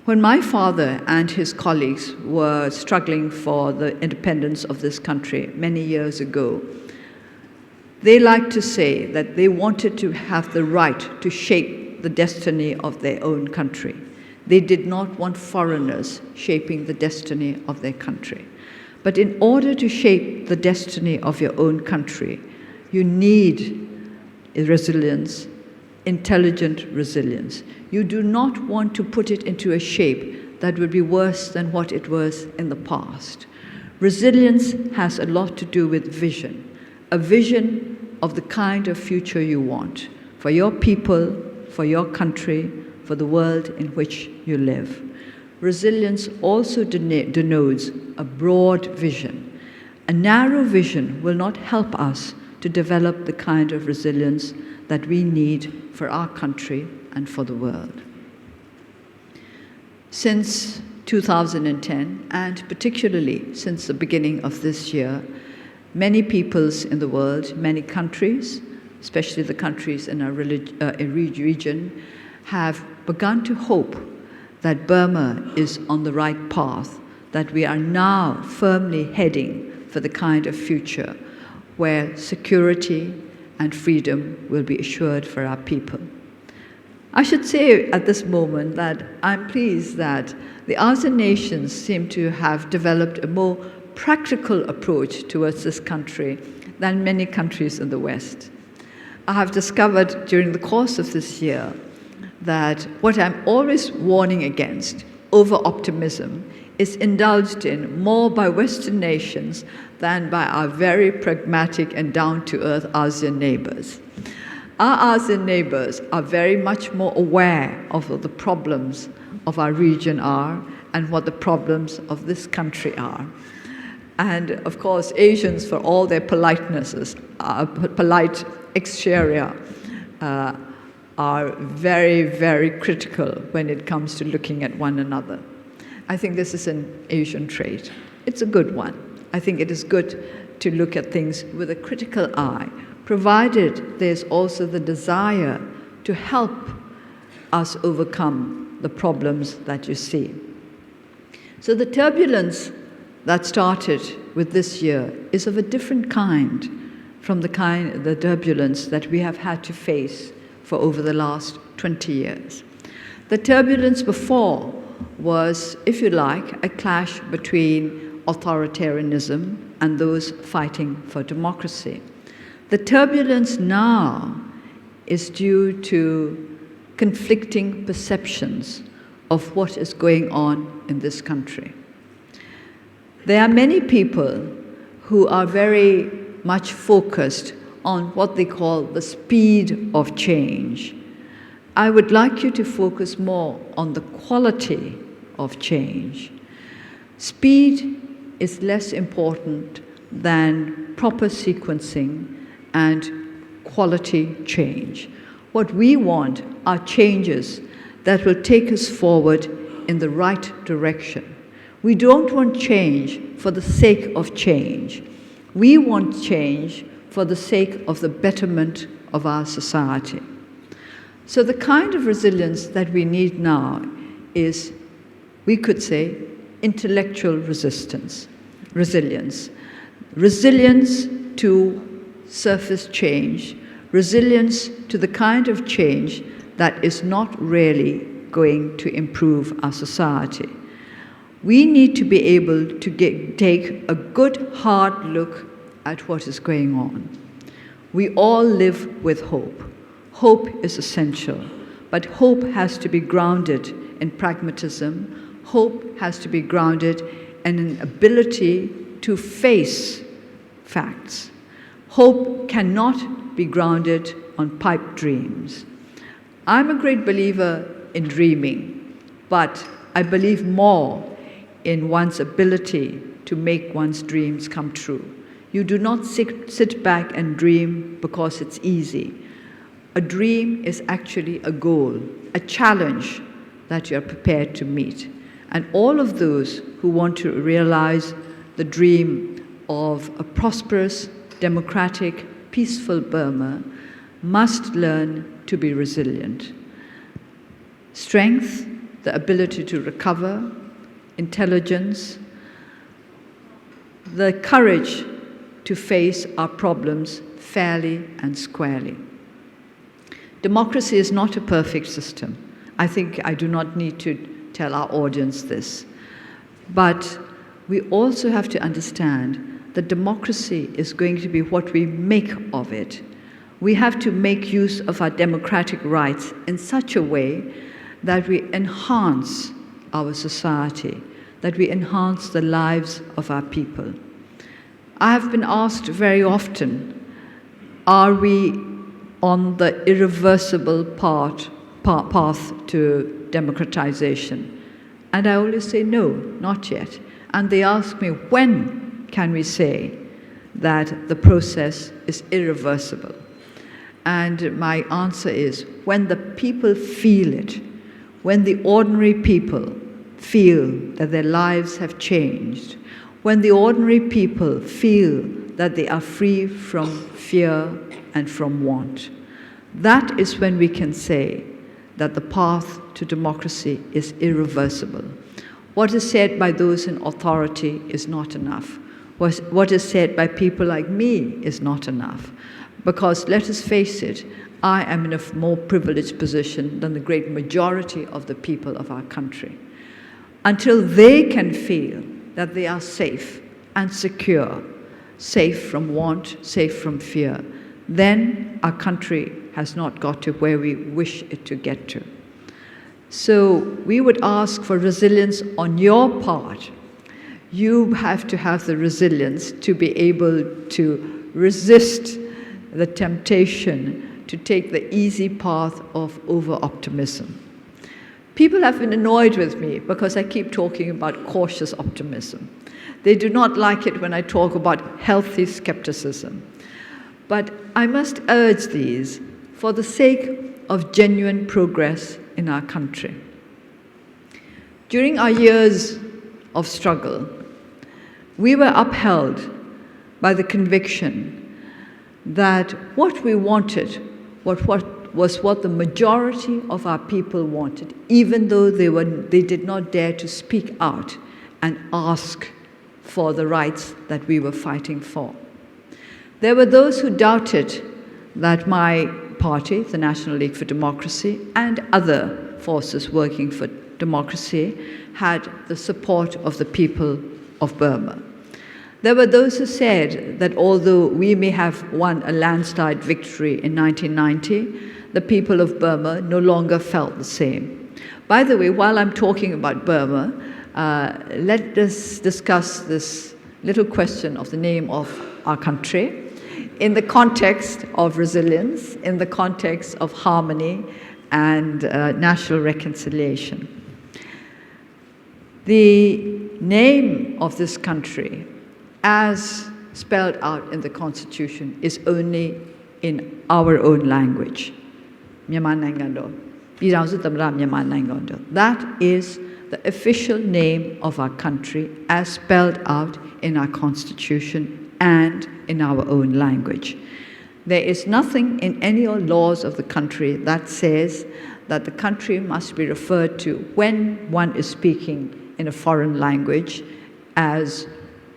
When my father and his colleagues were struggling for the independence of this country many years ago, they liked to say that they wanted to have the right to shape the destiny of their own country. They did not want foreigners shaping the destiny of their country. But in order to shape the destiny of your own country, you need resilience, intelligent resilience. You do not want to put it into a shape that would be worse than what it was in the past. Resilience has a lot to do with vision, a vision of the kind of future you want for your people, for your country, for the world in which you live. Resilience also denotes a broad vision. A narrow vision will not help us to develop the kind of resilience that we need for our country and for the world. Since 2010, and particularly since the beginning of this year, many peoples in the world, many countries, especially the countries in our region, have begun to hope that Burma is on the right path, that we are now firmly heading for the kind of future where security and freedom will be assured for our people. I should say at this moment that I'm pleased that the ASEAN nations seem to have developed a more practical approach towards this country than many countries in the West. I have discovered during the course of this year that what I'm always warning against, over-optimism, is indulged in more by Western nations than by our very pragmatic and down-to-earth ASEAN neighbors. Our ASEAN neighbors are very much more aware of what the problems of our region are and what the problems of this country are. And of course, Asians, for all their politenesses, polite exterior, are very, very critical when it comes to looking at one another. I think this is an Asian trait. It's a good one. I think it is good to look at things with a critical eye, provided there's also the desire to help us overcome the problems that you see. So the turbulence that started with this year is of a different kind from the turbulence that we have had to face for over the last 20 years. The turbulence before was, if you like, a clash between authoritarianism and those fighting for democracy. The turbulence now is due to conflicting perceptions of what is going on in this country. There are many people who are very much focused on what they call the speed of change. I would like you to focus more on the quality of change. Speed is less important than proper sequencing and quality change. What we want are changes that will take us forward in the right direction. We don't want change for the sake of change. We want change for the sake of the betterment of our society. So the kind of resilience that we need now is, we could say, intellectual resilience. Resilience to surface change, resilience to the kind of change that is not really going to improve our society. We need to be able to take a good, hard look at what is going on. We all live with hope. Hope is essential, but hope has to be grounded in pragmatism. Hope has to be grounded in an ability to face facts. Hope cannot be grounded on pipe dreams. I'm a great believer in dreaming, but I believe more in one's ability to make one's dreams come true. You do not sit back and dream because it's easy. A dream is actually a goal, a challenge that you're prepared to meet. And all of those who want to realize the dream of a prosperous, democratic, peaceful Burma must learn to be resilient. Strength, the ability to recover, intelligence, the courage to face our problems fairly and squarely. Democracy is not a perfect system. I think I do not need to tell our audience this. But we also have to understand that democracy is going to be what we make of it. We have to make use of our democratic rights in such a way that we enhance our society, that we enhance the lives of our people. I have been asked very often, are we on the irreversible path to democratization? And I always say, no, not yet. And they ask me, when can we say that the process is irreversible? And my answer is, when the people feel it, when the ordinary people feel that their lives have changed, when the ordinary people feel that they are free from fear and from want. That is when we can say that the path to democracy is irreversible. What is said by those in authority is not enough. What is said by people like me is not enough. Because let us face it, I am in a more privileged position than the great majority of the people of our country. Until they can feel that they are safe and secure, safe from want, safe from fear, then our country has not got to where we wish it to get to. So we would ask for resilience on your part. You have to have the resilience to be able to resist the temptation to take the easy path of over-optimism. People have been annoyed with me because I keep talking about cautious optimism. They do not like it when I talk about healthy skepticism. But I must urge these for the sake of genuine progress in our country. During our years of struggle, we were upheld by the conviction that what we wanted was what the majority of our people wanted, even though they did not dare to speak out and ask for the rights that we were fighting for. There were those who doubted that my party, the National League for Democracy, and other forces working for democracy had the support of the people of Burma. There were those who said that although we may have won a landslide victory in 1990, the people of Burma no longer felt the same. By the way, while I'm talking about Burma, let us discuss this little question of the name of our country in the context of resilience, in the context of harmony and national reconciliation. The name of this country, as spelled out in the Constitution, is only in our own language. That is the official name of our country as spelled out in our Constitution and in our own language. There is nothing in any laws of the country that says that the country must be referred to when one is speaking in a foreign language as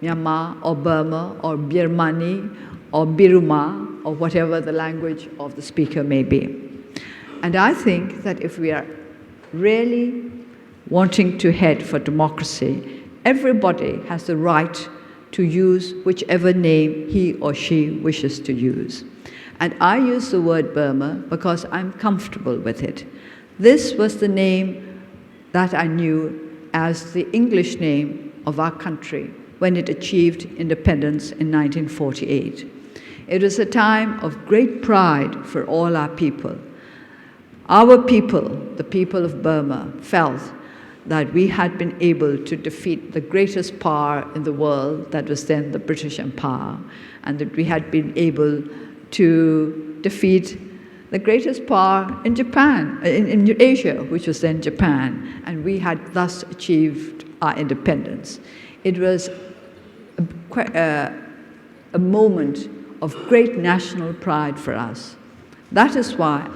Myanmar or Burma or Birmani or Biruma or whatever the language of the speaker may be. And I think that if we are really wanting to head for democracy, everybody has the right to use whichever name he or she wishes to use. And I use the word Burma because I'm comfortable with it. This was the name that I knew as the English name of our country when it achieved independence in 1948. It was a time of great pride for all our people. Our people, the people of Burma, felt that we had been able to defeat the greatest power in the world, that was then the British Empire, and that we had been able to defeat the greatest power in Japan, in Asia, which was then Japan, and we had thus achieved our independence. It was a moment of great national pride for us. That is why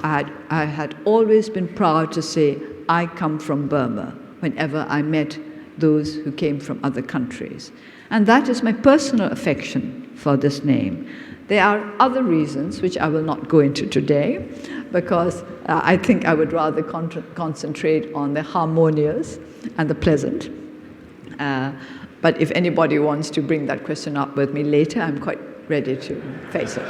I had always been proud to say, I come from Burma whenever I met those who came from other countries. And that is my personal affection for this name. There are other reasons which I will not go into today, because I think I would rather concentrate on the harmonious and the pleasant. But if anybody wants to bring that question up with me later, I'm quite ready to face it.